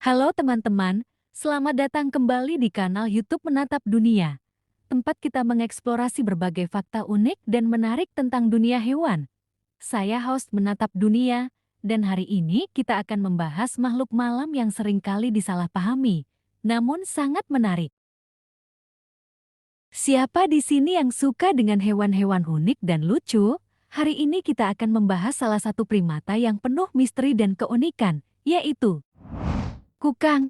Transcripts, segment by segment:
Halo teman-teman, selamat datang kembali di kanal YouTube Menatap Dunia. Tempat kita mengeksplorasi berbagai fakta unik dan menarik tentang dunia hewan. Saya host Menatap Dunia, dan hari ini kita akan membahas makhluk malam yang seringkali disalahpahami, namun sangat menarik. Siapa di sini yang suka dengan hewan-hewan unik dan lucu? Hari ini kita akan membahas salah satu primata yang penuh misteri dan keunikan, yaitu kukang.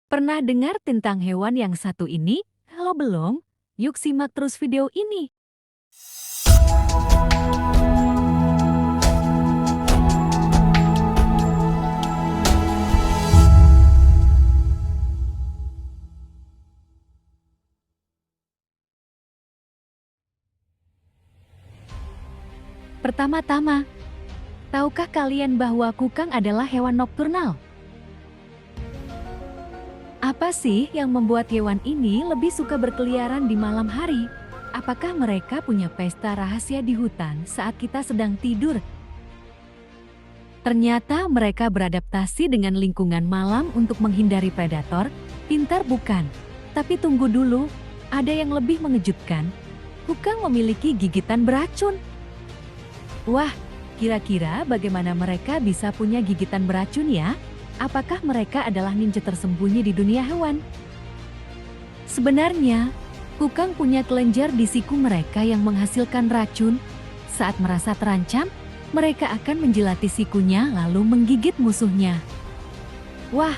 Pernah dengar tentang hewan yang satu ini? Kalau belum, yuk simak terus video ini. Pertama-tama, tahukah kalian bahwa kukang adalah hewan nokturnal? Apa sih yang membuat hewan ini lebih suka berkeliaran di malam hari? Apakah mereka punya pesta rahasia di hutan saat kita sedang tidur? Ternyata mereka beradaptasi dengan lingkungan malam untuk menghindari predator. Pintar bukan? Tapi tunggu dulu, ada yang lebih mengejutkan. Kukang memiliki gigitan beracun. Wah, kira-kira bagaimana mereka bisa punya gigitan beracun ya? Apakah mereka adalah ninja tersembunyi di dunia hewan? Sebenarnya, kukang punya kelenjar di siku mereka yang menghasilkan racun. Saat merasa terancam, mereka akan menjilati sikunya lalu menggigit musuhnya. Wah,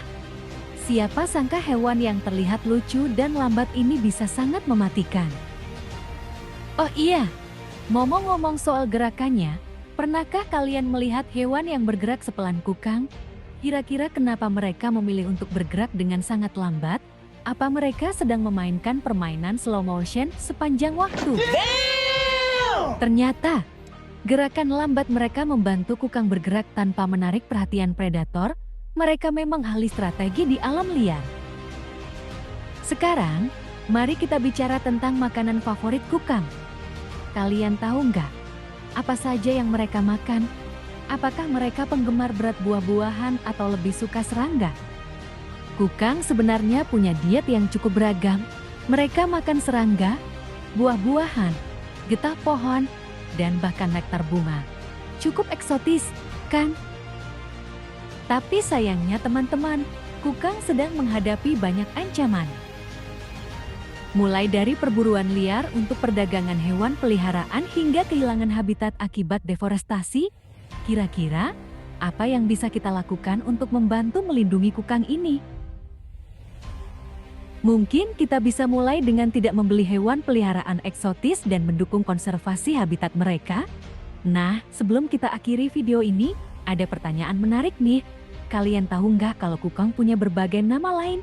siapa sangka hewan yang terlihat lucu dan lambat ini bisa sangat mematikan. Oh iya, ngomong-ngomong soal gerakannya, pernahkah kalian melihat hewan yang bergerak sepelan kukang? Kira-kira kenapa mereka memilih untuk bergerak dengan sangat lambat? Apa mereka sedang memainkan permainan slow motion sepanjang waktu? Ternyata, gerakan lambat mereka membantu kukang bergerak tanpa menarik perhatian predator. Mereka memang ahli strategi di alam liar. Sekarang, mari kita bicara tentang makanan favorit kukang. Kalian tahu nggak? Apa saja yang mereka makan? Apakah mereka penggemar berat buah-buahan atau lebih suka serangga? Kukang sebenarnya punya diet yang cukup beragam. Mereka makan serangga, buah-buahan, getah pohon, dan bahkan nektar bunga. Cukup eksotis, kan? Tapi sayangnya teman-teman, kukang sedang menghadapi banyak ancaman. Mulai dari perburuan liar untuk perdagangan hewan peliharaan hingga kehilangan habitat akibat deforestasi. Kira-kira, apa yang bisa kita lakukan untuk membantu melindungi kukang ini? Mungkin kita bisa mulai dengan tidak membeli hewan peliharaan eksotis dan mendukung konservasi habitat mereka. Nah, sebelum kita akhiri video ini, ada pertanyaan menarik nih. Kalian tahu nggak kalau kukang punya berbagai nama lain?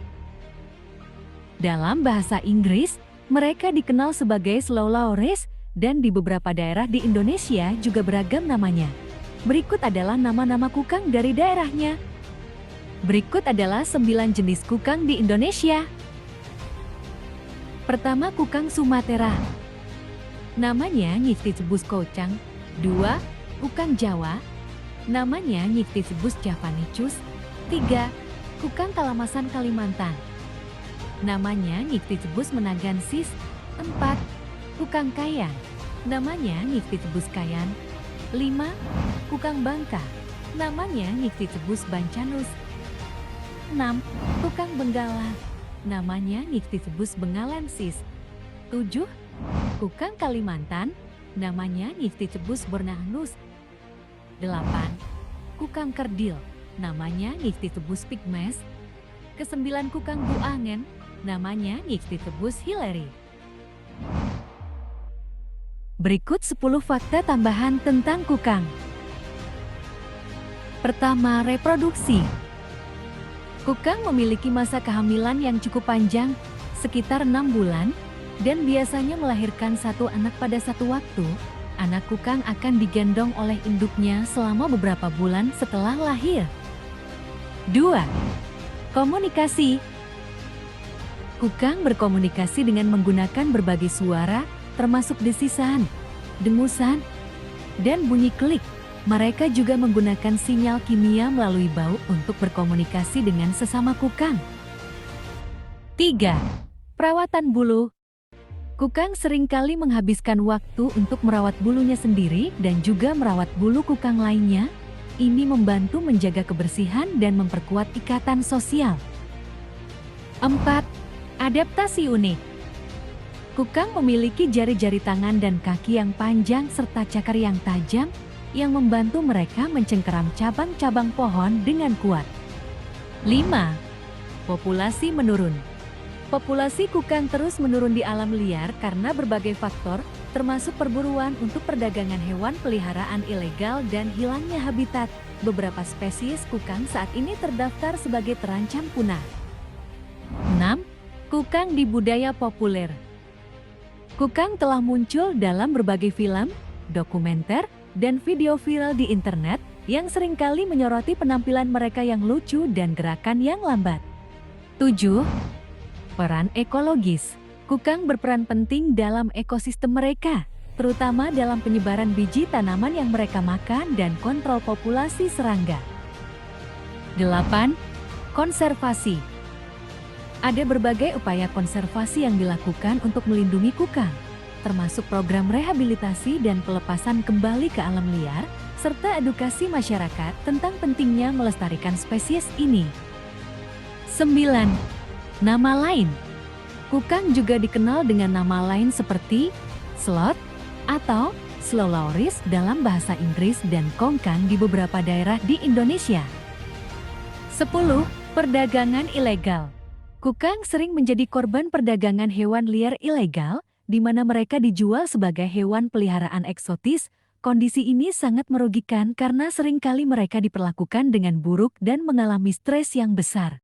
Dalam bahasa Inggris, mereka dikenal sebagai Slow-Loris, dan di beberapa daerah di Indonesia juga beragam namanya. Berikut adalah nama-nama kukang dari daerahnya. Berikut adalah 9 jenis kukang di Indonesia. Pertama, kukang Sumatera. Namanya Nycticebus kocang. 2. Kukang Jawa. Namanya Nycticebus javanicus. 3. Kukang Kalamasan Kalimantan. Namanya Nycticebus menagensis. 4. Kukang Kayan. Namanya Nycticebus kayan. 5. Kukang Bangka. Namanya Nycticebus bancanus. 6. Kukang Benggala. Namanya Nycticebus bengalensis. 7. Kukang Kalimantan. Namanya Nycticebus bornahnus. 8. Kukang Kerdil. Namanya Nycticebus pygmes. Ke-9 kukang Buangen. Namanya Nycticebus hilleri. Berikut 10 fakta tambahan tentang kukang. Pertama, reproduksi. Kukang memiliki masa kehamilan yang cukup panjang, sekitar 6 bulan, dan biasanya melahirkan satu anak pada satu waktu. Anak kukang akan digendong oleh induknya selama beberapa bulan setelah lahir. 2. Komunikasi. Kukang berkomunikasi dengan menggunakan berbagai suara, termasuk desisan, dengusan, dan bunyi klik. Mereka juga menggunakan sinyal kimia melalui bau untuk berkomunikasi dengan sesama kukang. 3. Perawatan bulu. Kukang seringkali menghabiskan waktu untuk merawat bulunya sendiri dan juga merawat bulu kukang lainnya. Ini membantu menjaga kebersihan dan memperkuat ikatan sosial. 4. Adaptasi unik. Kukang memiliki jari-jari tangan dan kaki yang panjang serta cakar yang tajam yang membantu mereka mencengkeram cabang-cabang pohon dengan kuat. 5. Populasi menurun. Populasi kukang terus menurun di alam liar karena berbagai faktor, termasuk perburuan untuk perdagangan hewan peliharaan ilegal dan hilangnya habitat. Beberapa spesies kukang saat ini terdaftar sebagai terancam punah. 6. Kukang di budaya populer. Kukang telah muncul dalam berbagai film, dokumenter, dan video viral di internet yang seringkali menyoroti penampilan mereka yang lucu dan gerakan yang lambat. 7. Peran ekologis. Kukang berperan penting dalam ekosistem mereka, terutama dalam penyebaran biji tanaman yang mereka makan dan kontrol populasi serangga. 8. Konservasi. Ada berbagai upaya konservasi yang dilakukan untuk melindungi kukang, termasuk program rehabilitasi dan pelepasan kembali ke alam liar, serta edukasi masyarakat tentang pentingnya melestarikan spesies ini. 9. Nama lain. Kukang juga dikenal dengan nama lain seperti sloth atau slowlauris dalam bahasa Inggris dan kongkang di beberapa daerah di Indonesia. 10. Perdagangan ilegal. Kukang sering menjadi korban perdagangan hewan liar ilegal, di mana mereka dijual sebagai hewan peliharaan eksotis. Kondisi ini sangat merugikan karena seringkali mereka diperlakukan dengan buruk dan mengalami stres yang besar.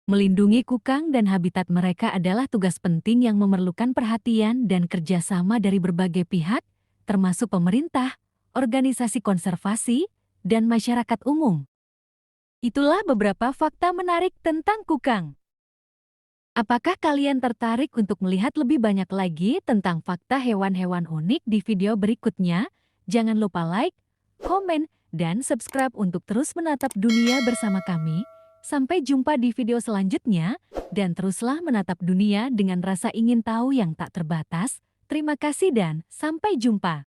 Melindungi kukang dan habitat mereka adalah tugas penting yang memerlukan perhatian dan kerjasama dari berbagai pihak, termasuk pemerintah, organisasi konservasi, dan masyarakat umum. Itulah beberapa fakta menarik tentang kukang. Apakah kalian tertarik untuk melihat lebih banyak lagi tentang fakta hewan-hewan unik di video berikutnya? Jangan lupa like, komen, dan subscribe untuk terus menatap dunia bersama kami. Sampai jumpa di video selanjutnya, dan teruslah menatap dunia dengan rasa ingin tahu yang tak terbatas. Terima kasih dan sampai jumpa.